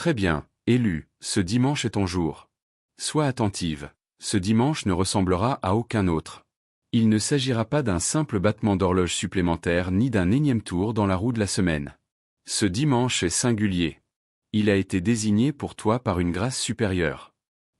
Très bien, élu, ce dimanche est ton jour. Sois attentive, ce dimanche ne ressemblera à aucun autre. Il ne s'agira pas d'un simple battement d'horloge supplémentaire ni d'un énième tour dans la roue de la semaine. Ce dimanche est singulier. Il a été désigné pour toi par une grâce supérieure.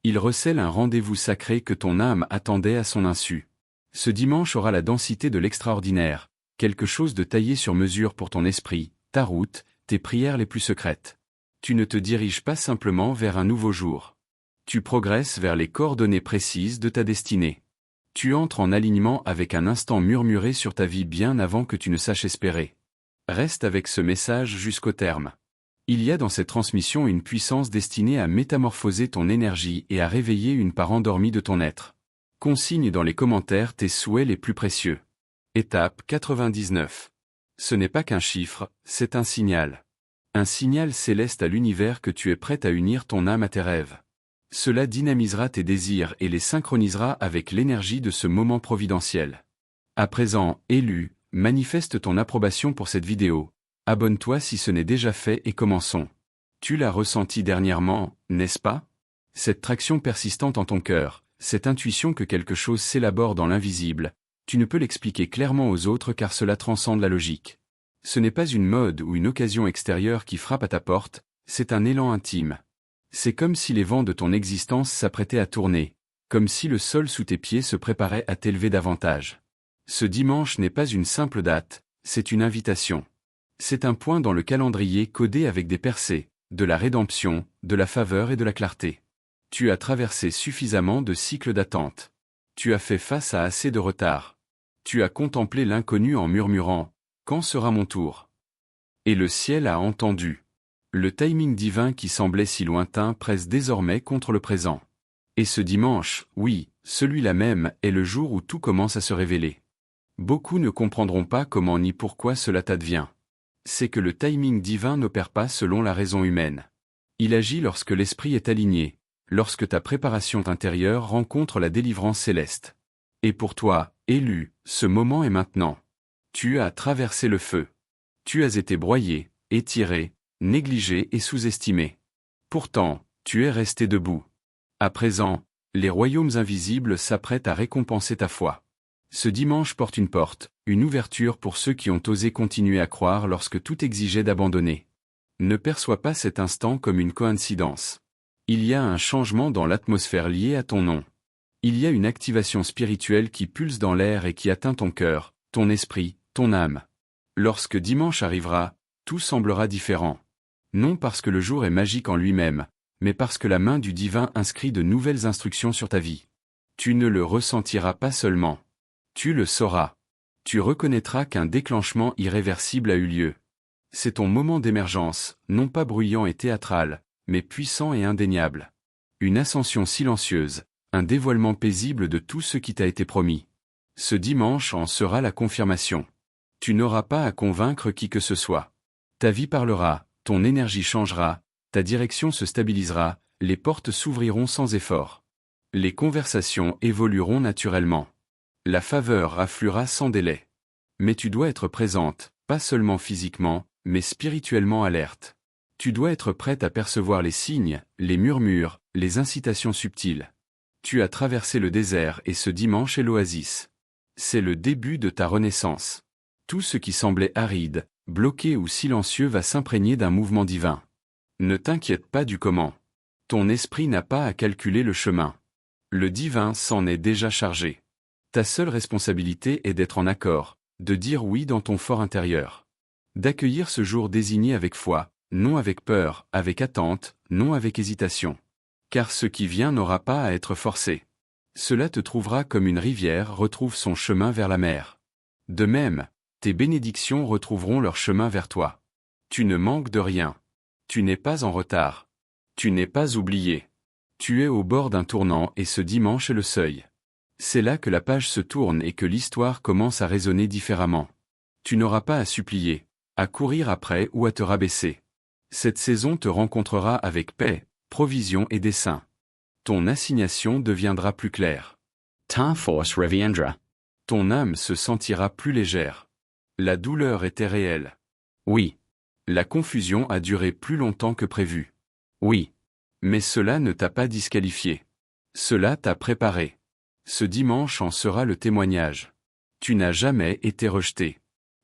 Il recèle un rendez-vous sacré que ton âme attendait à son insu. Ce dimanche aura la densité de l'extraordinaire, quelque chose de taillé sur mesure pour ton esprit, ta route, tes prières les plus secrètes. Tu ne te diriges pas simplement vers un nouveau jour. Tu progresses vers les coordonnées précises de ta destinée. Tu entres en alignement avec un instant murmuré sur ta vie bien avant que tu ne saches espérer. Reste avec ce message jusqu'au terme. Il y a dans cette transmission une puissance destinée à métamorphoser ton énergie et à réveiller une part endormie de ton être. Consigne dans les commentaires tes souhaits les plus précieux. Étape 99. Ce n'est pas qu'un chiffre, c'est un signal. Un signal céleste à l'univers que tu es prête à unir ton âme à tes rêves. Cela dynamisera tes désirs et les synchronisera avec l'énergie de ce moment providentiel. À présent, élu, manifeste ton approbation pour cette vidéo. Abonne-toi si ce n'est déjà fait et commençons. Tu l'as ressenti dernièrement, n'est-ce pas? Cette traction persistante en ton cœur, cette intuition que quelque chose s'élabore dans l'invisible, tu ne peux l'expliquer clairement aux autres car cela transcende la logique. Ce n'est pas une mode ou une occasion extérieure qui frappe à ta porte, c'est un élan intime. C'est comme si les vents de ton existence s'apprêtaient à tourner, comme si le sol sous tes pieds se préparait à t'élever davantage. Ce dimanche n'est pas une simple date, c'est une invitation. C'est un point dans le calendrier codé avec des percées, de la rédemption, de la faveur et de la clarté. Tu as traversé suffisamment de cycles d'attente. Tu as fait face à assez de retard. Tu as contemplé l'inconnu en murmurant « Quand sera mon tour ?» Et le ciel a entendu. Le timing divin qui semblait si lointain presse désormais contre le présent. Et ce dimanche, oui, celui-là même, est le jour où tout commence à se révéler. Beaucoup ne comprendront pas comment ni pourquoi cela t'advient. C'est que le timing divin n'opère pas selon la raison humaine. Il agit lorsque l'esprit est aligné, lorsque ta préparation intérieure rencontre la délivrance céleste. Et pour toi, élu, ce moment est maintenant. Tu as traversé le feu. Tu as été broyé, étiré, négligé et sous-estimé. Pourtant, tu es resté debout. À présent, les royaumes invisibles s'apprêtent à récompenser ta foi. Ce dimanche porte une ouverture pour ceux qui ont osé continuer à croire lorsque tout exigeait d'abandonner. Ne perçois pas cet instant comme une coïncidence. Il y a un changement dans l'atmosphère lié à ton nom. Il y a une activation spirituelle qui pulse dans l'air et qui atteint ton cœur, ton esprit, ton âme. Lorsque dimanche arrivera, tout semblera différent. Non parce que le jour est magique en lui-même, mais parce que la main du divin inscrit de nouvelles instructions sur ta vie. Tu ne le ressentiras pas seulement. Tu le sauras. Tu reconnaîtras qu'un déclenchement irréversible a eu lieu. C'est ton moment d'émergence, non pas bruyant et théâtral, mais puissant et indéniable. Une ascension silencieuse, un dévoilement paisible de tout ce qui t'a été promis. Ce dimanche en sera la confirmation. Tu n'auras pas à convaincre qui que ce soit. Ta vie parlera, ton énergie changera, ta direction se stabilisera, les portes s'ouvriront sans effort. Les conversations évolueront naturellement. La faveur affluera sans délai. Mais tu dois être présente, pas seulement physiquement, mais spirituellement alerte. Tu dois être prête à percevoir les signes, les murmures, les incitations subtiles. Tu as traversé le désert et ce dimanche est l'oasis. C'est le début de ta renaissance. Tout ce qui semblait aride, bloqué ou silencieux va s'imprégner d'un mouvement divin. Ne t'inquiète pas du comment. Ton esprit n'a pas à calculer le chemin. Le divin s'en est déjà chargé. Ta seule responsabilité est d'être en accord, de dire oui dans ton fort intérieur. D'accueillir ce jour désigné avec foi, non avec peur, avec attente, non avec hésitation. Car ce qui vient n'aura pas à être forcé. Cela te trouvera comme une rivière retrouve son chemin vers la mer. De même, tes bénédictions retrouveront leur chemin vers toi. Tu ne manques de rien. Tu n'es pas en retard. Tu n'es pas oublié. Tu es au bord d'un tournant et ce dimanche est le seuil. C'est là que la page se tourne et que l'histoire commence à résonner différemment. Tu n'auras pas à supplier, à courir après ou à te rabaisser. Cette saison te rencontrera avec paix, provision et dessein. Ton assignation deviendra plus claire. Ta force reviendra. Ton âme se sentira plus légère. La douleur était réelle. Oui. La confusion a duré plus longtemps que prévu. Oui. Mais cela ne t'a pas disqualifié. Cela t'a préparé. Ce dimanche en sera le témoignage. Tu n'as jamais été rejeté.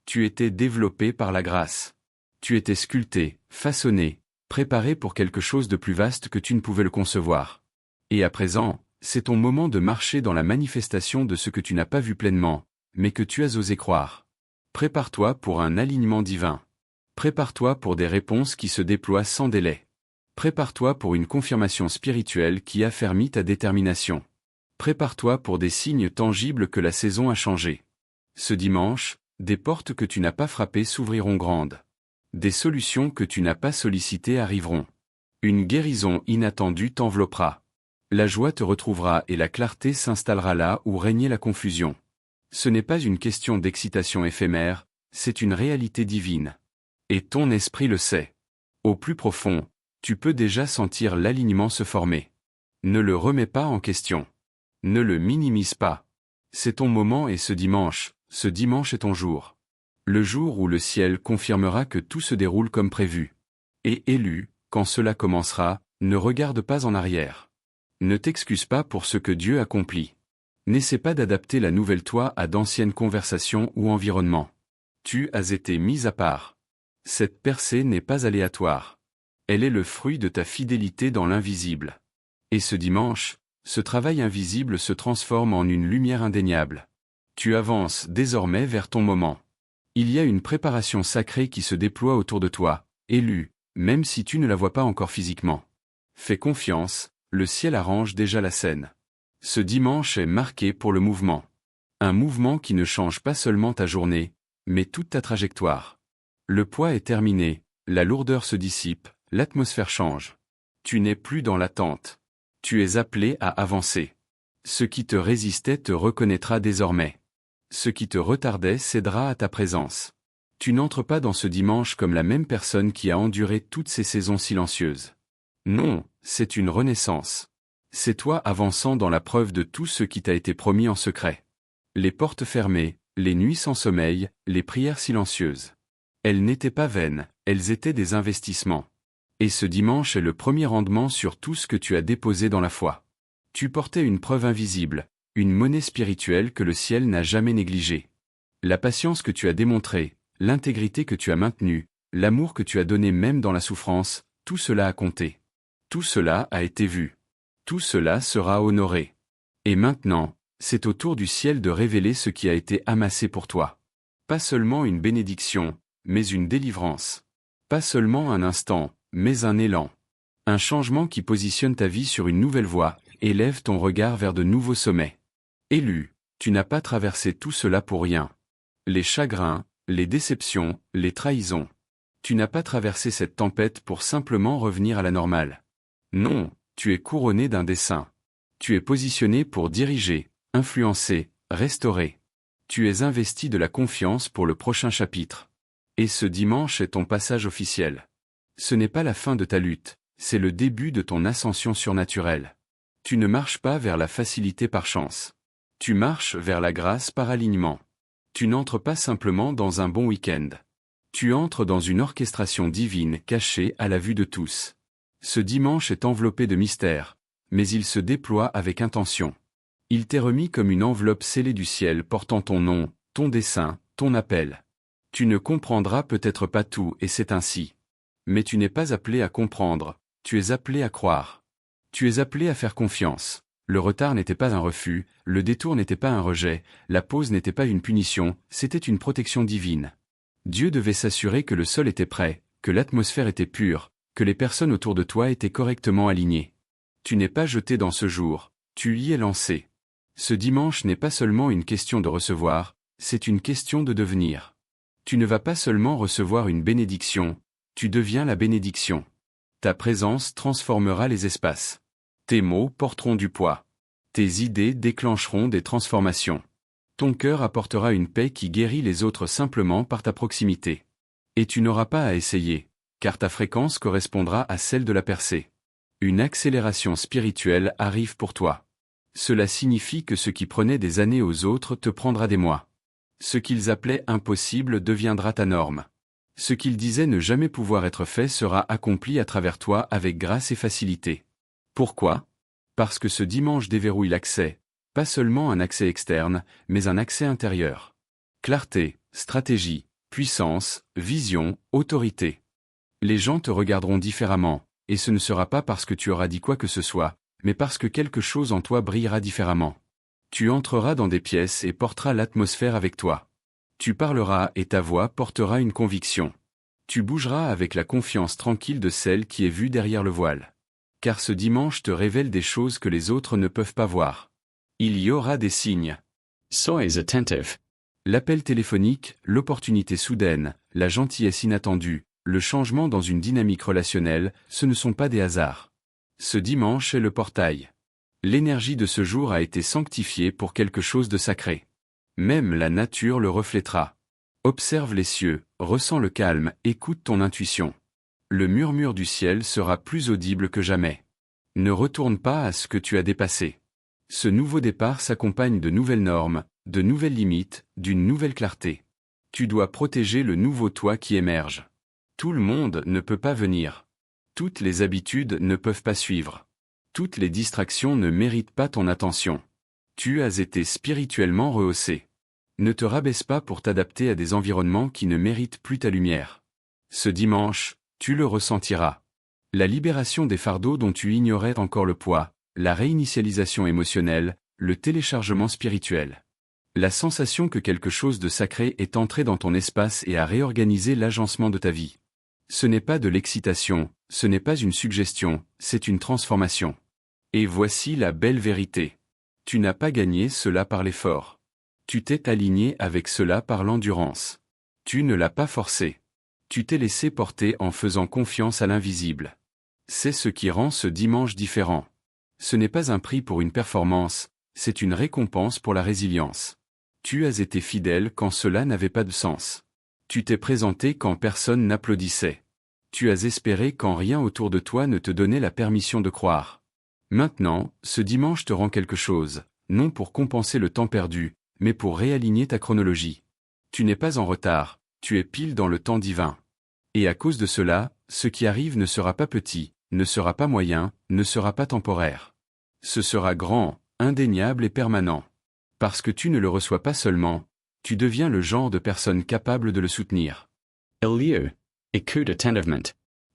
Tu étais développé par la grâce. Tu étais sculpté, façonné, préparé pour quelque chose de plus vaste que tu ne pouvais le concevoir. Et à présent, c'est ton moment de marcher dans la manifestation de ce que tu n'as pas vu pleinement, mais que tu as osé croire. Prépare-toi pour un alignement divin. Prépare-toi pour des réponses qui se déploient sans délai. Prépare-toi pour une confirmation spirituelle qui affermit ta détermination. Prépare-toi pour des signes tangibles que la saison a changé. Ce dimanche, des portes que tu n'as pas frappées s'ouvriront grandes. Des solutions que tu n'as pas sollicitées arriveront. Une guérison inattendue t'enveloppera. La joie te retrouvera et la clarté s'installera là où régnait la confusion. Ce n'est pas une question d'excitation éphémère, c'est une réalité divine. Et ton esprit le sait. Au plus profond, tu peux déjà sentir l'alignement se former. Ne le remets pas en question. Ne le minimise pas. C'est ton moment et ce dimanche est ton jour. Le jour où le ciel confirmera que tout se déroule comme prévu. Et élu, quand cela commencera, ne regarde pas en arrière. Ne t'excuse pas pour ce que Dieu accomplit. N'essaie pas d'adapter la nouvelle toi à d'anciennes conversations ou environnements. Tu as été mis à part. Cette percée n'est pas aléatoire. Elle est le fruit de ta fidélité dans l'invisible. Et ce dimanche, ce travail invisible se transforme en une lumière indéniable. Tu avances désormais vers ton moment. Il y a une préparation sacrée qui se déploie autour de toi, élu, même si tu ne la vois pas encore physiquement. Fais confiance, le ciel arrange déjà la scène. Ce dimanche est marqué pour le mouvement. Un mouvement qui ne change pas seulement ta journée, mais toute ta trajectoire. Le poids est terminé, la lourdeur se dissipe, l'atmosphère change. Tu n'es plus dans l'attente. Tu es appelé à avancer. Ce qui te résistait te reconnaîtra désormais. Ce qui te retardait cédera à ta présence. Tu n'entres pas dans ce dimanche comme la même personne qui a enduré toutes ces saisons silencieuses. Non, c'est une renaissance. C'est toi avançant dans la preuve de tout ce qui t'a été promis en secret. Les portes fermées, les nuits sans sommeil, les prières silencieuses. Elles n'étaient pas vaines, elles étaient des investissements. Et ce dimanche est le premier rendement sur tout ce que tu as déposé dans la foi. Tu portais une preuve invisible, une monnaie spirituelle que le ciel n'a jamais négligée. La patience que tu as démontrée, l'intégrité que tu as maintenue, l'amour que tu as donné même dans la souffrance, tout cela a compté. Tout cela a été vu. Tout cela sera honoré. Et maintenant, c'est au tour du ciel de révéler ce qui a été amassé pour toi. Pas seulement une bénédiction, mais une délivrance. Pas seulement un instant, mais un élan. Un changement qui positionne ta vie sur une nouvelle voie, élève ton regard vers de nouveaux sommets. Élu, tu n'as pas traversé tout cela pour rien. Les chagrins, les déceptions, les trahisons. Tu n'as pas traversé cette tempête pour simplement revenir à la normale. Non, tu es couronné d'un dessein. Tu es positionné pour diriger, influencer, restaurer. Tu es investi de la confiance pour le prochain chapitre. Et ce dimanche est ton passage officiel. Ce n'est pas la fin de ta lutte, c'est le début de ton ascension surnaturelle. Tu ne marches pas vers la facilité par chance. Tu marches vers la grâce par alignement. Tu n'entres pas simplement dans un bon week-end. Tu entres dans une orchestration divine cachée à la vue de tous. Ce dimanche est enveloppé de mystère, mais il se déploie avec intention. Il t'est remis comme une enveloppe scellée du ciel portant ton nom, ton dessein, ton appel. Tu ne comprendras peut-être pas tout et c'est ainsi. Mais tu n'es pas appelé à comprendre, tu es appelé à croire. Tu es appelé à faire confiance. Le retard n'était pas un refus, le détour n'était pas un rejet, la pause n'était pas une punition, c'était une protection divine. Dieu devait s'assurer que le sol était prêt, que l'atmosphère était pure, que les personnes autour de toi étaient correctement alignées. Tu n'es pas jeté dans ce jour, tu y es lancé. Ce dimanche n'est pas seulement une question de recevoir, c'est une question de devenir. Tu ne vas pas seulement recevoir une bénédiction, tu deviens la bénédiction. Ta présence transformera les espaces. Tes mots porteront du poids. Tes idées déclencheront des transformations. Ton cœur apportera une paix qui guérit les autres simplement par ta proximité. Et tu n'auras pas à essayer, car ta fréquence correspondra à celle de la percée. Une accélération spirituelle arrive pour toi. Cela signifie que ce qui prenait des années aux autres te prendra des mois. Ce qu'ils appelaient impossible deviendra ta norme. Ce qu'il disait ne jamais pouvoir être fait sera accompli à travers toi avec grâce et facilité. Pourquoi? Parce que ce dimanche déverrouille l'accès, pas seulement un accès externe, mais un accès intérieur. Clarté, stratégie, puissance, vision, autorité. Les gens te regarderont différemment, et ce ne sera pas parce que tu auras dit quoi que ce soit, mais parce que quelque chose en toi brillera différemment. Tu entreras dans des pièces et porteras l'atmosphère avec toi. Tu parleras et ta voix portera une conviction. Tu bougeras avec la confiance tranquille de celle qui est vue derrière le voile. Car ce dimanche te révèle des choses que les autres ne peuvent pas voir. Il y aura des signes. Sois attentive. L'appel téléphonique, l'opportunité soudaine, la gentillesse inattendue, le changement dans une dynamique relationnelle, ce ne sont pas des hasards. Ce dimanche est le portail. L'énergie de ce jour a été sanctifiée pour quelque chose de sacré. Même la nature le reflètera. Observe les cieux, ressens le calme, écoute ton intuition. Le murmure du ciel sera plus audible que jamais. Ne retourne pas à ce que tu as dépassé. Ce nouveau départ s'accompagne de nouvelles normes, de nouvelles limites, d'une nouvelle clarté. Tu dois protéger le nouveau toi qui émerge. Tout le monde ne peut pas venir. Toutes les habitudes ne peuvent pas suivre. Toutes les distractions ne méritent pas ton attention. Tu as été spirituellement rehaussé. Ne te rabaisse pas pour t'adapter à des environnements qui ne méritent plus ta lumière. Ce dimanche, tu le ressentiras. La libération des fardeaux dont tu ignorais encore le poids, la réinitialisation émotionnelle, le téléchargement spirituel. La sensation que quelque chose de sacré est entré dans ton espace et a réorganisé l'agencement de ta vie. Ce n'est pas de l'excitation, ce n'est pas une suggestion, c'est une transformation. Et voici la belle vérité. Tu n'as pas gagné cela par l'effort. Tu t'es aligné avec cela par l'endurance. Tu ne l'as pas forcé. Tu t'es laissé porter en faisant confiance à l'invisible. C'est ce qui rend ce dimanche différent. Ce n'est pas un prix pour une performance, c'est une récompense pour la résilience. Tu as été fidèle quand cela n'avait pas de sens. Tu t'es présenté quand personne n'applaudissait. Tu as espéré quand rien autour de toi ne te donnait la permission de croire. Maintenant, ce dimanche te rend quelque chose, non pour compenser le temps perdu, mais pour réaligner ta chronologie. Tu n'es pas en retard, tu es pile dans le temps divin. Et à cause de cela, ce qui arrive ne sera pas petit, ne sera pas moyen, ne sera pas temporaire. Ce sera grand, indéniable et permanent. Parce que tu ne le reçois pas seulement, tu deviens le genre de personne capable de le soutenir. Lieu. Écoute attentivement.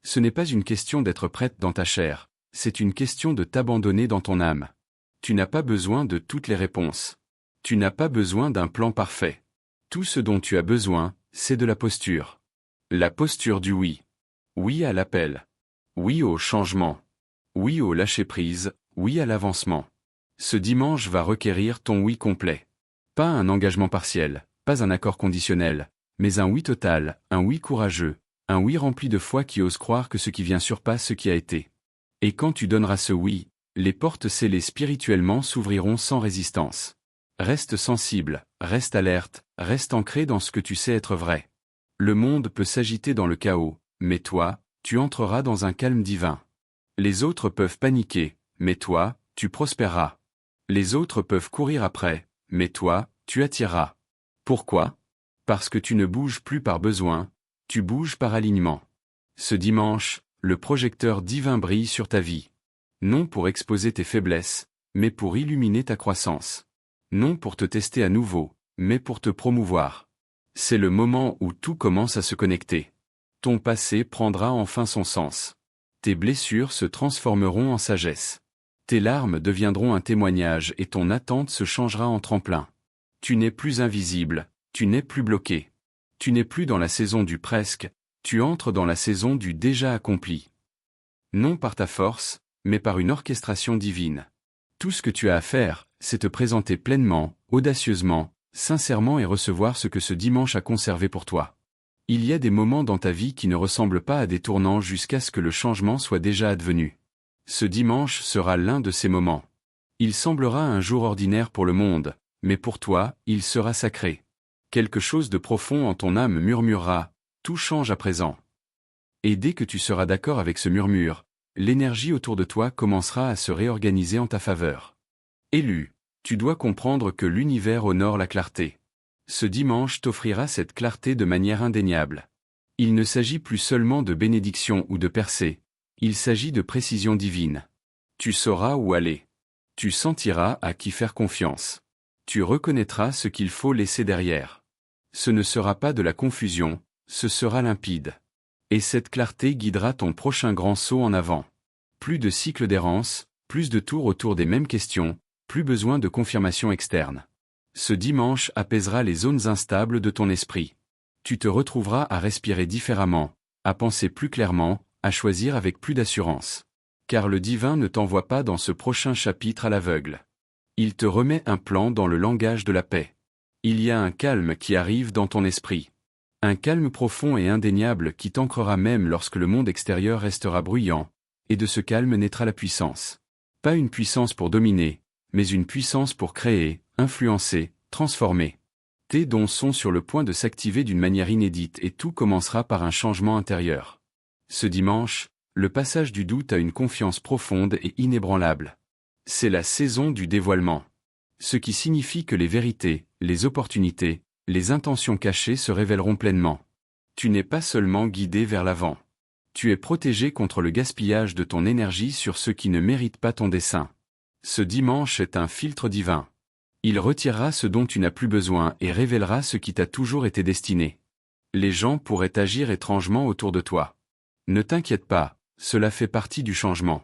Ce n'est pas une question d'être prête dans ta chair, c'est une question de t'abandonner dans ton âme. Tu n'as pas besoin de toutes les réponses. Tu n'as pas besoin d'un plan parfait. Tout ce dont tu as besoin, c'est de la posture. La posture du oui. Oui à l'appel. Oui au changement. Oui au lâcher-prise, oui à l'avancement. Ce dimanche va requérir ton oui complet. Pas un engagement partiel, pas un accord conditionnel, mais un oui total, un oui courageux, un oui rempli de foi qui ose croire que ce qui vient surpasse ce qui a été. Et quand tu donneras ce oui, les portes scellées spirituellement s'ouvriront sans résistance. Reste sensible, reste alerte, reste ancré dans ce que tu sais être vrai. Le monde peut s'agiter dans le chaos, mais toi, tu entreras dans un calme divin. Les autres peuvent paniquer, mais toi, tu prospéreras. Les autres peuvent courir après, mais toi, tu attireras. Pourquoi? Parce que tu ne bouges plus par besoin, tu bouges par alignement. Ce dimanche, le projecteur divin brille sur ta vie. Non pour exposer tes faiblesses, mais pour illuminer ta croissance. Non pour te tester à nouveau, mais pour te promouvoir. C'est le moment où tout commence à se connecter. Ton passé prendra enfin son sens. Tes blessures se transformeront en sagesse. Tes larmes deviendront un témoignage et ton attente se changera en tremplin. Tu n'es plus invisible, tu n'es plus bloqué. Tu n'es plus dans la saison du presque, tu entres dans la saison du déjà accompli. Non par ta force, mais par une orchestration divine. Tout ce que tu as à faire, c'est te présenter pleinement, audacieusement, sincèrement et recevoir ce que ce dimanche a conservé pour toi. Il y a des moments dans ta vie qui ne ressemblent pas à des tournants jusqu'à ce que le changement soit déjà advenu. Ce dimanche sera l'un de ces moments. Il semblera un jour ordinaire pour le monde, mais pour toi, il sera sacré. Quelque chose de profond en ton âme murmurera, tout change à présent. Et dès que tu seras d'accord avec ce murmure, l'énergie autour de toi commencera à se réorganiser en ta faveur. Élu, tu dois comprendre que l'univers honore la clarté. Ce dimanche t'offrira cette clarté de manière indéniable. Il ne s'agit plus seulement de bénédiction ou de percée, il s'agit de précision divine. Tu sauras où aller. Tu sentiras à qui faire confiance. Tu reconnaîtras ce qu'il faut laisser derrière. Ce ne sera pas de la confusion, ce sera limpide. Et cette clarté guidera ton prochain grand saut en avant. Plus de cycles d'errance, plus de tours autour des mêmes questions, plus besoin de confirmation externe. Ce dimanche apaisera les zones instables de ton esprit. Tu te retrouveras à respirer différemment, à penser plus clairement, à choisir avec plus d'assurance. Car le divin ne t'envoie pas dans ce prochain chapitre à l'aveugle. Il te remet un plan dans le langage de la paix. Il y a un calme qui arrive dans ton esprit. Un calme profond et indéniable qui t'ancrera même lorsque le monde extérieur restera bruyant, et de ce calme naîtra la puissance. Pas une puissance pour dominer, mais une puissance pour créer, influencer, transformer. Tes dons sont sur le point de s'activer d'une manière inédite et tout commencera par un changement intérieur. Ce dimanche, le passage du doute à une confiance profonde et inébranlable. C'est la saison du dévoilement. Ce qui signifie que les vérités, les opportunités, les intentions cachées se révéleront pleinement. Tu n'es pas seulement guidé vers l'avant. Tu es protégé contre le gaspillage de ton énergie sur ceux qui ne méritent pas ton dessein. Ce dimanche est un filtre divin. Il retirera ce dont tu n'as plus besoin et révélera ce qui t'a toujours été destiné. Les gens pourraient agir étrangement autour de toi. Ne t'inquiète pas, cela fait partie du changement.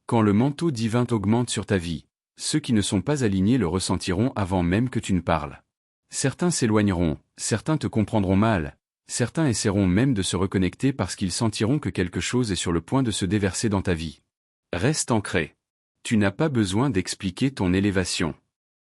Quand le manteau divin augmente sur ta vie, ceux qui ne sont pas alignés le ressentiront avant même que tu ne parles. Certains s'éloigneront, certains te comprendront mal, certains essaieront même de se reconnecter parce qu'ils sentiront que quelque chose est sur le point de se déverser dans ta vie. Reste ancré. Tu n'as pas besoin d'expliquer ton élévation.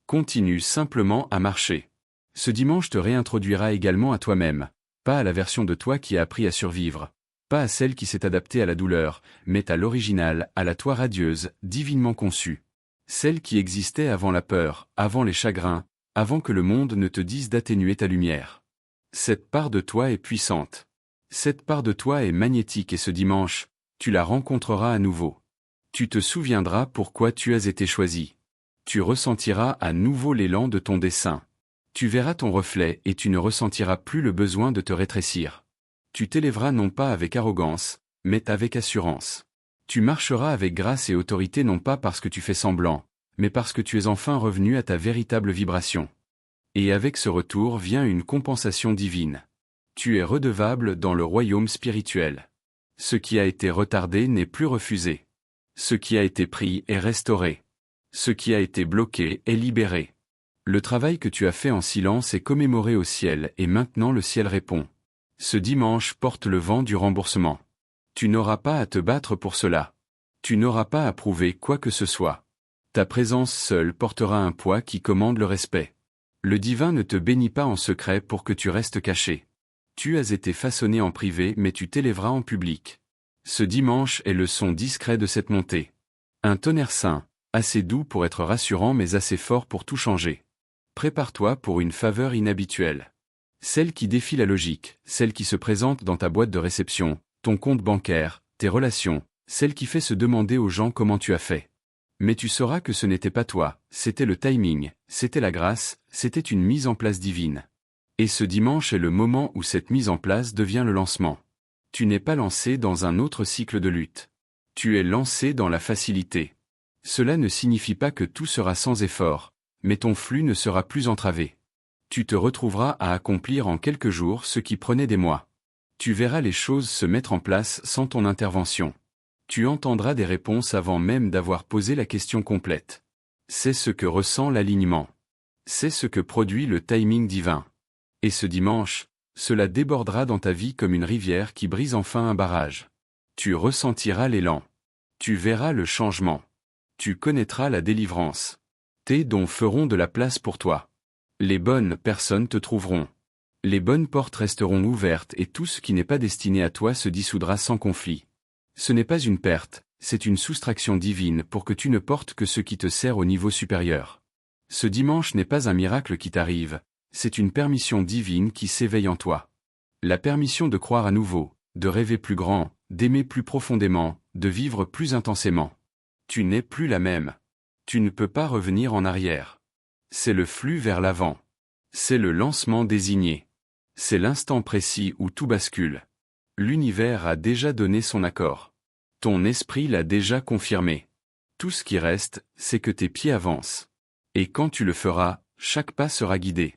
Continue simplement à marcher. Ce dimanche te réintroduira également à toi-même, pas à la version de toi qui a appris à survivre, pas à celle qui s'est adaptée à la douleur, mais à l'original, à la toi radieuse, divinement conçue. Celle qui existait avant la peur, avant les chagrins, avant que le monde ne te dise d'atténuer ta lumière. Cette part de toi est puissante. Cette part de toi est magnétique et ce dimanche, tu la rencontreras à nouveau. Tu te souviendras pourquoi tu as été choisi. Tu ressentiras à nouveau l'élan de ton dessein. Tu verras ton reflet et tu ne ressentiras plus le besoin de te rétrécir. Tu t'élèveras non pas avec arrogance, mais avec assurance. Tu marcheras avec grâce et autorité non pas parce que tu fais semblant, mais parce que tu es enfin revenu à ta véritable vibration. Et avec ce retour vient une compensation divine. Tu es redevable dans le royaume spirituel. Ce qui a été retardé n'est plus refusé. Ce qui a été pris est restauré. Ce qui a été bloqué est libéré. Le travail que tu as fait en silence est commémoré au ciel et maintenant le ciel répond. Ce dimanche porte le vent du remboursement. Tu n'auras pas à te battre pour cela. Tu n'auras pas à prouver quoi que ce soit. Ta présence seule portera un poids qui commande le respect. Le divin ne te bénit pas en secret pour que tu restes caché. Tu as été façonné en privé mais tu t'élèveras en public. Ce dimanche est le son discret de cette montée. Un tonnerre sain, assez doux pour être rassurant mais assez fort pour tout changer. Prépare-toi pour une faveur inhabituelle. Celle qui défie la logique, celle qui se présente dans ta boîte de réception, ton compte bancaire, tes relations, celle qui fait se demander aux gens comment tu as fait. Mais tu sauras que ce n'était pas toi, c'était le timing, c'était la grâce, c'était une mise en place divine. Et ce dimanche est le moment où cette mise en place devient le lancement. Tu n'es pas lancé dans un autre cycle de lutte. Tu es lancé dans la facilité. Cela ne signifie pas que tout sera sans effort, mais ton flux ne sera plus entravé. Tu te retrouveras à accomplir en quelques jours ce qui prenait des mois. Tu verras les choses se mettre en place sans ton intervention. Tu entendras des réponses avant même d'avoir posé la question complète. C'est ce que ressent l'alignement. C'est ce que produit le timing divin. Et ce dimanche, cela débordera dans ta vie comme une rivière qui brise enfin un barrage. Tu ressentiras l'élan. Tu verras le changement. Tu connaîtras la délivrance. Tes dons feront de la place pour toi. Les bonnes personnes te trouveront. Les bonnes portes resteront ouvertes et tout ce qui n'est pas destiné à toi se dissoudra sans conflit. Ce n'est pas une perte, c'est une soustraction divine pour que tu ne portes que ce qui te sert au niveau supérieur. Ce dimanche n'est pas un miracle qui t'arrive, c'est une permission divine qui s'éveille en toi. La permission de croire à nouveau, de rêver plus grand, d'aimer plus profondément, de vivre plus intensément. Tu n'es plus la même. Tu ne peux pas revenir en arrière. C'est le flux vers l'avant. C'est le lancement désigné. C'est l'instant précis où tout bascule. L'univers a déjà donné son accord. Ton esprit l'a déjà confirmé. Tout ce qui reste, c'est que tes pieds avancent. Et quand tu le feras, chaque pas sera guidé.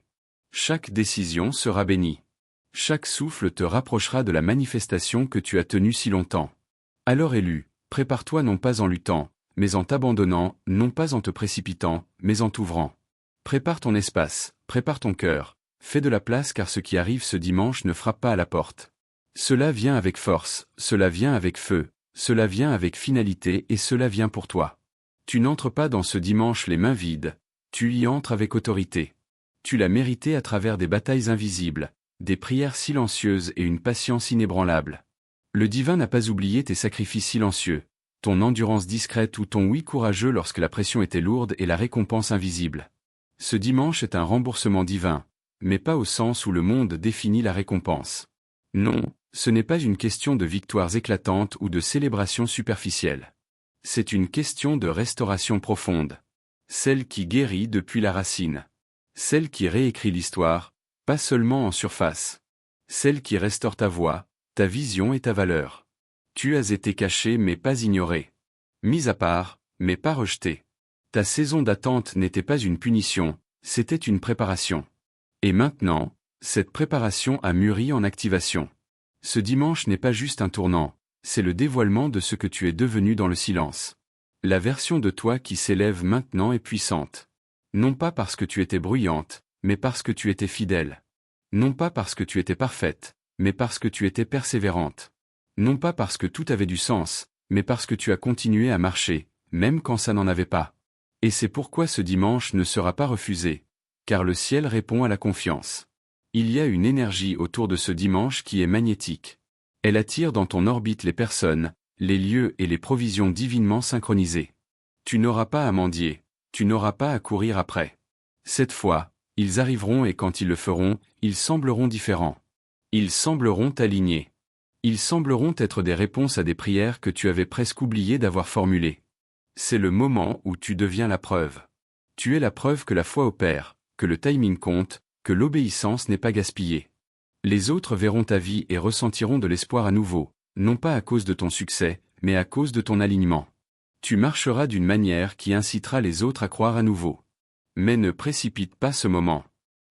Chaque décision sera bénie. Chaque souffle te rapprochera de la manifestation que tu as tenue si longtemps. Alors élu, prépare-toi non pas en luttant, mais en t'abandonnant, non pas en te précipitant, mais en t'ouvrant. Prépare ton espace, prépare ton cœur, fais de la place car ce qui arrive ce dimanche ne frappe pas à la porte. Cela vient avec force, cela vient avec feu, cela vient avec finalité et cela vient pour toi. Tu n'entres pas dans ce dimanche les mains vides, tu y entres avec autorité. Tu l'as mérité à travers des batailles invisibles, des prières silencieuses et une patience inébranlable. Le divin n'a pas oublié tes sacrifices silencieux, ton endurance discrète ou ton oui courageux lorsque la pression était lourde et la récompense invisible. Ce dimanche est un remboursement divin, mais pas au sens où le monde définit la récompense. Non, ce n'est pas une question de victoires éclatantes ou de célébrations superficielles. C'est une question de restauration profonde. Celle qui guérit depuis la racine. Celle qui réécrit l'histoire, pas seulement en surface. Celle qui restaure ta voix, ta vision et ta valeur. Tu as été caché mais pas ignoré. Mis à part, mais pas rejeté. Ta saison d'attente n'était pas une punition, c'était une préparation. Et maintenant, cette préparation a mûri en activation. Ce dimanche n'est pas juste un tournant, c'est le dévoilement de ce que tu es devenu dans le silence. La version de toi qui s'élève maintenant est puissante. Non pas parce que tu étais bruyante, mais parce que tu étais fidèle. Non pas parce que tu étais parfaite, mais parce que tu étais persévérante. Non pas parce que tout avait du sens, mais parce que tu as continué à marcher, même quand ça n'en avait pas. Et c'est pourquoi ce dimanche ne sera pas refusé, car le ciel répond à la confiance. Il y a une énergie autour de ce dimanche qui est magnétique. Elle attire dans ton orbite les personnes, les lieux et les provisions divinement synchronisées. Tu n'auras pas à mendier, tu n'auras pas à courir après. Cette fois, ils arriveront et quand ils le feront, ils sembleront différents. Ils sembleront alignés. Ils sembleront être des réponses à des prières que tu avais presque oublié d'avoir formulées. C'est le moment où tu deviens la preuve. Tu es la preuve que la foi opère, que le timing compte, que l'obéissance n'est pas gaspillée. Les autres verront ta vie et ressentiront de l'espoir à nouveau, non pas à cause de ton succès, mais à cause de ton alignement. Tu marcheras d'une manière qui incitera les autres à croire à nouveau. Mais ne précipite pas ce moment.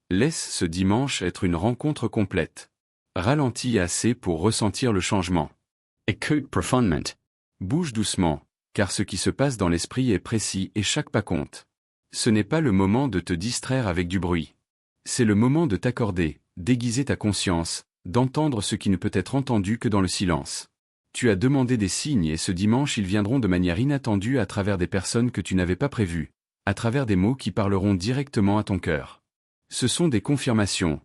Laisse ce dimanche être une rencontre complète. Ralentis assez pour ressentir le changement. Écoute profondément. Bouge doucement, car ce qui se passe dans l'esprit est précis et chaque pas compte. Ce n'est pas le moment de te distraire avec du bruit. C'est le moment de t'accorder, d'aiguiser ta conscience, d'entendre ce qui ne peut être entendu que dans le silence. Tu as demandé des signes et ce dimanche ils viendront de manière inattendue à travers des personnes que tu n'avais pas prévues, à travers des mots qui parleront directement à ton cœur. Ce sont des confirmations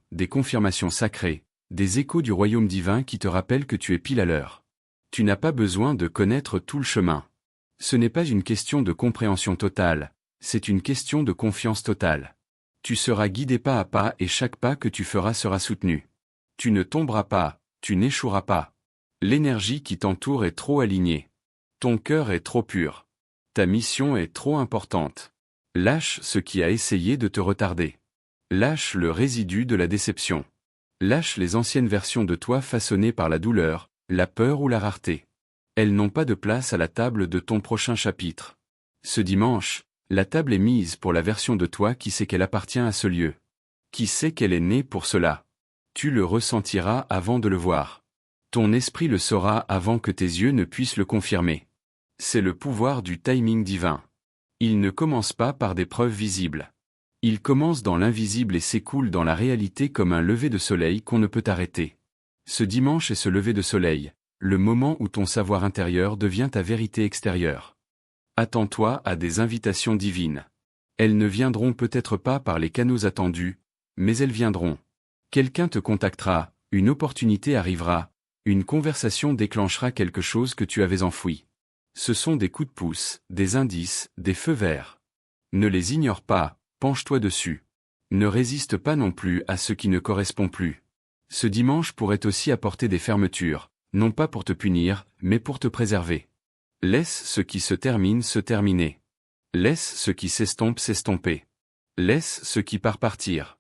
sacrées, des échos du royaume divin qui te rappellent que tu es pile à l'heure. Tu n'as pas besoin de connaître tout le chemin. Ce n'est pas une question de compréhension totale, c'est une question de confiance totale. Tu seras guidé pas à pas et chaque pas que tu feras sera soutenu. Tu ne tomberas pas, tu n'échoueras pas. L'énergie qui t'entoure est trop alignée. Ton cœur est trop pur. Ta mission est trop importante. Lâche ce qui a essayé de te retarder. Lâche le résidu de la déception. Lâche les anciennes versions de toi façonnées par la douleur, la peur ou la rareté. Elles n'ont pas de place à la table de ton prochain chapitre. Ce dimanche, la table est mise pour la version de toi qui sait qu'elle appartient à ce lieu. Qui sait qu'elle est née pour cela. Tu le ressentiras avant de le voir. Ton esprit le saura avant que tes yeux ne puissent le confirmer. C'est le pouvoir du timing divin. Il ne commence pas par des preuves visibles. Il commence dans l'invisible et s'écoule dans la réalité comme un lever de soleil qu'on ne peut arrêter. Ce dimanche est ce lever de soleil, le moment où ton savoir intérieur devient ta vérité extérieure. Attends-toi à des invitations divines. Elles ne viendront peut-être pas par les canaux attendus, mais elles viendront. Quelqu'un te contactera, une opportunité arrivera, une conversation déclenchera quelque chose que tu avais enfoui. Ce sont des coups de pouce, des indices, des feux verts. Ne les ignore pas, penche-toi dessus. Ne résiste pas non plus à ce qui ne correspond plus. Ce dimanche pourrait aussi apporter des fermetures, non pas pour te punir, mais pour te préserver. Laisse ce qui se termine se terminer. Laisse ce qui s'estompe s'estomper. Laisse ce qui part partir.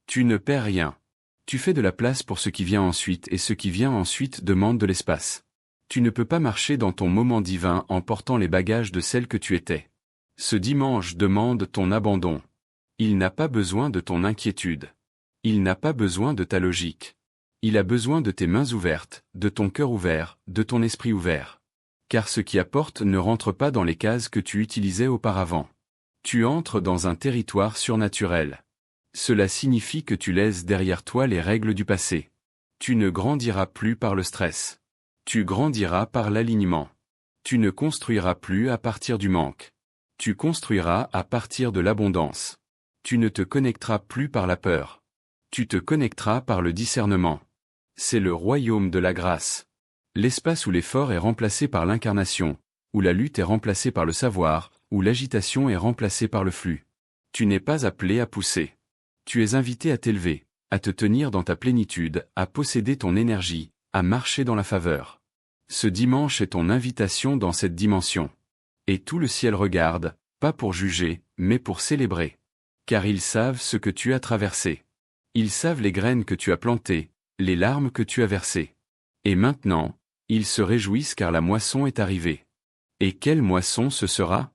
Tu ne perds rien. Tu fais de la place pour ce qui vient ensuite et ce qui vient ensuite demande de l'espace. Tu ne peux pas marcher dans ton moment divin en portant les bagages de celle que tu étais. Ce dimanche demande ton abandon. Il n'a pas besoin de ton inquiétude. Il n'a pas besoin de ta logique. Il a besoin de tes mains ouvertes, de ton cœur ouvert, de ton esprit ouvert. Car ce qui apporte ne rentre pas dans les cases que tu utilisais auparavant. Tu entres dans un territoire surnaturel. Cela signifie que tu laisses derrière toi les règles du passé. Tu ne grandiras plus par le stress. Tu grandiras par l'alignement. Tu ne construiras plus à partir du manque. Tu construiras à partir de l'abondance. Tu ne te connecteras plus par la peur. Tu te connecteras par le discernement. C'est le royaume de la grâce. L'espace où l'effort est remplacé par l'incarnation, où la lutte est remplacée par le savoir, où l'agitation est remplacée par le flux. Tu n'es pas appelé à pousser. Tu es invité à t'élever, à te tenir dans ta plénitude, à posséder ton énergie, à marcher dans la faveur. Ce dimanche est ton invitation dans cette dimension. Et tout le ciel regarde, pas pour juger, mais pour célébrer. Car ils savent ce que tu as traversé. Ils savent les graines que tu as plantées, les larmes que tu as versées. Et maintenant, ils se réjouissent car la moisson est arrivée. Et quelle moisson ce sera?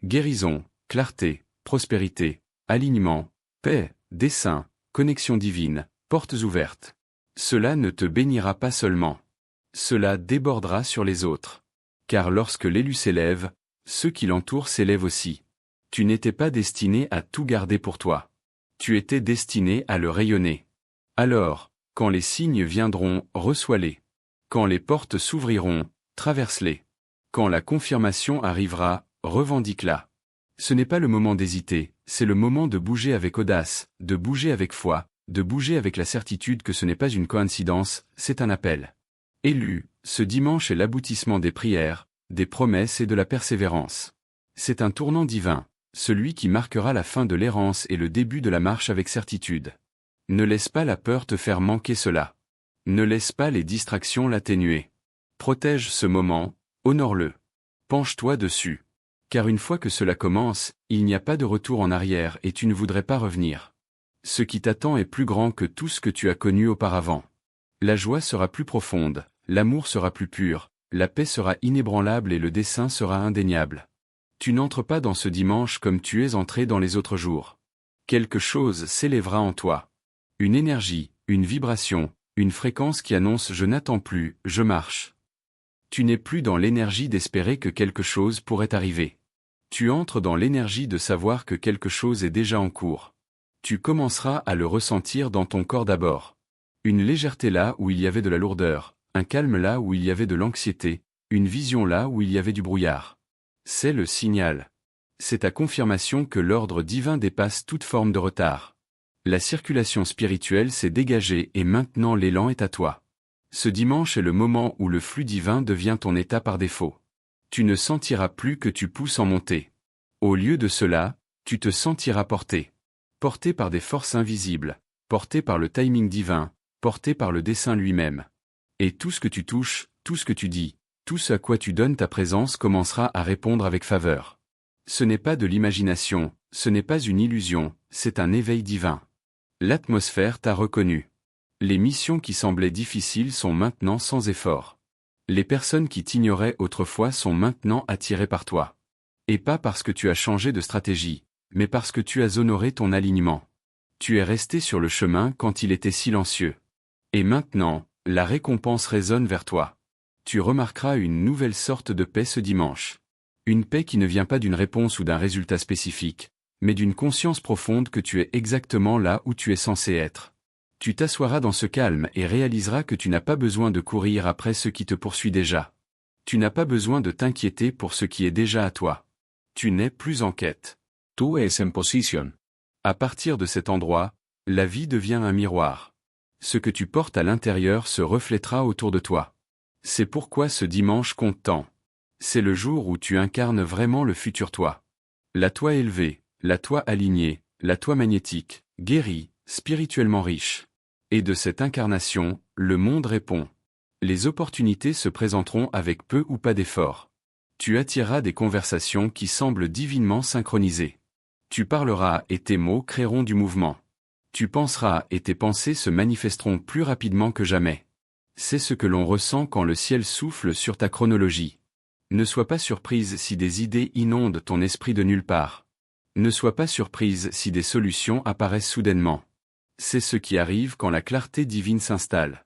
Guérison, clarté, prospérité, alignement, paix, dessein, connexion divine, portes ouvertes. Cela ne te bénira pas seulement. Cela débordera sur les autres. Car lorsque l'élu s'élève, ceux qui l'entourent s'élèvent aussi. Tu n'étais pas destiné à tout garder pour toi. Tu étais destiné à le rayonner. Alors, quand les signes viendront, reçois-les. Quand les portes s'ouvriront, traverse-les. Quand la confirmation arrivera, revendique-la. Ce n'est pas le moment d'hésiter, c'est le moment de bouger avec audace, de bouger avec foi, de bouger avec la certitude que ce n'est pas une coïncidence, c'est un appel. Élu, ce dimanche est l'aboutissement des prières, des promesses et de la persévérance. C'est un tournant divin, celui qui marquera la fin de l'errance et le début de la marche avec certitude. Ne laisse pas la peur te faire manquer cela. Ne laisse pas les distractions l'atténuer. Protège ce moment, honore-le. Penche-toi dessus. Car une fois que cela commence, il n'y a pas de retour en arrière et tu ne voudrais pas revenir. Ce qui t'attend est plus grand que tout ce que tu as connu auparavant. La joie sera plus profonde, l'amour sera plus pur, la paix sera inébranlable et le dessein sera indéniable. Tu n'entres pas dans ce dimanche comme tu es entré dans les autres jours. Quelque chose s'élèvera en toi. Une énergie, une vibration, une fréquence qui annonce « je n'attends plus, je marche ». Tu n'es plus dans l'énergie d'espérer que quelque chose pourrait arriver. Tu entres dans l'énergie de savoir que quelque chose est déjà en cours. Tu commenceras à le ressentir dans ton corps d'abord. Une légèreté là où il y avait de la lourdeur, un calme là où il y avait de l'anxiété, une vision là où il y avait du brouillard. C'est le signal. C'est ta confirmation que l'ordre divin dépasse toute forme de retard. La circulation spirituelle s'est dégagée et maintenant l'élan est à toi. Ce dimanche est le moment où le flux divin devient ton état par défaut. Tu ne sentiras plus que tu pousses en montée. Au lieu de cela, tu te sentiras porté. Porté par des forces invisibles, porté par le timing divin, porté par le dessein lui-même. Et tout ce que tu touches, tout ce que tu dis, tout ce à quoi tu donnes ta présence commencera à répondre avec faveur. Ce n'est pas de l'imagination, ce n'est pas une illusion, c'est un éveil divin. L'atmosphère t'a reconnu. Les missions qui semblaient difficiles sont maintenant sans effort. Les personnes qui t'ignoraient autrefois sont maintenant attirées par toi. Et pas parce que tu as changé de stratégie, mais parce que tu as honoré ton alignement. Tu es resté sur le chemin quand il était silencieux. Et maintenant, la récompense résonne vers toi. Tu remarqueras une nouvelle sorte de paix ce dimanche. Une paix qui ne vient pas d'une réponse ou d'un résultat spécifique, mais d'une conscience profonde que tu es exactement là où tu es censé être. Tu t'assoiras dans ce calme et réaliseras que tu n'as pas besoin de courir après ce qui te poursuit déjà. Tu n'as pas besoin de t'inquiéter pour ce qui est déjà à toi. Tu n'es plus en quête. Tú es en posición. À partir de cet endroit, la vie devient un miroir. Ce que tu portes à l'intérieur se reflètera autour de toi. C'est pourquoi ce dimanche compte tant. C'est le jour où tu incarnes vraiment le futur toi. La toi élevée, la toi alignée, la toi magnétique, guérie, spirituellement riche. Et de cette incarnation, le monde répond. Les opportunités se présenteront avec peu ou pas d'effort. Tu attireras des conversations qui semblent divinement synchronisées. Tu parleras et tes mots créeront du mouvement. Tu penseras et tes pensées se manifesteront plus rapidement que jamais. C'est ce que l'on ressent quand le ciel souffle sur ta chronologie. Ne sois pas surprise si des idées inondent ton esprit de nulle part. Ne sois pas surprise si des solutions apparaissent soudainement. C'est ce qui arrive quand la clarté divine s'installe.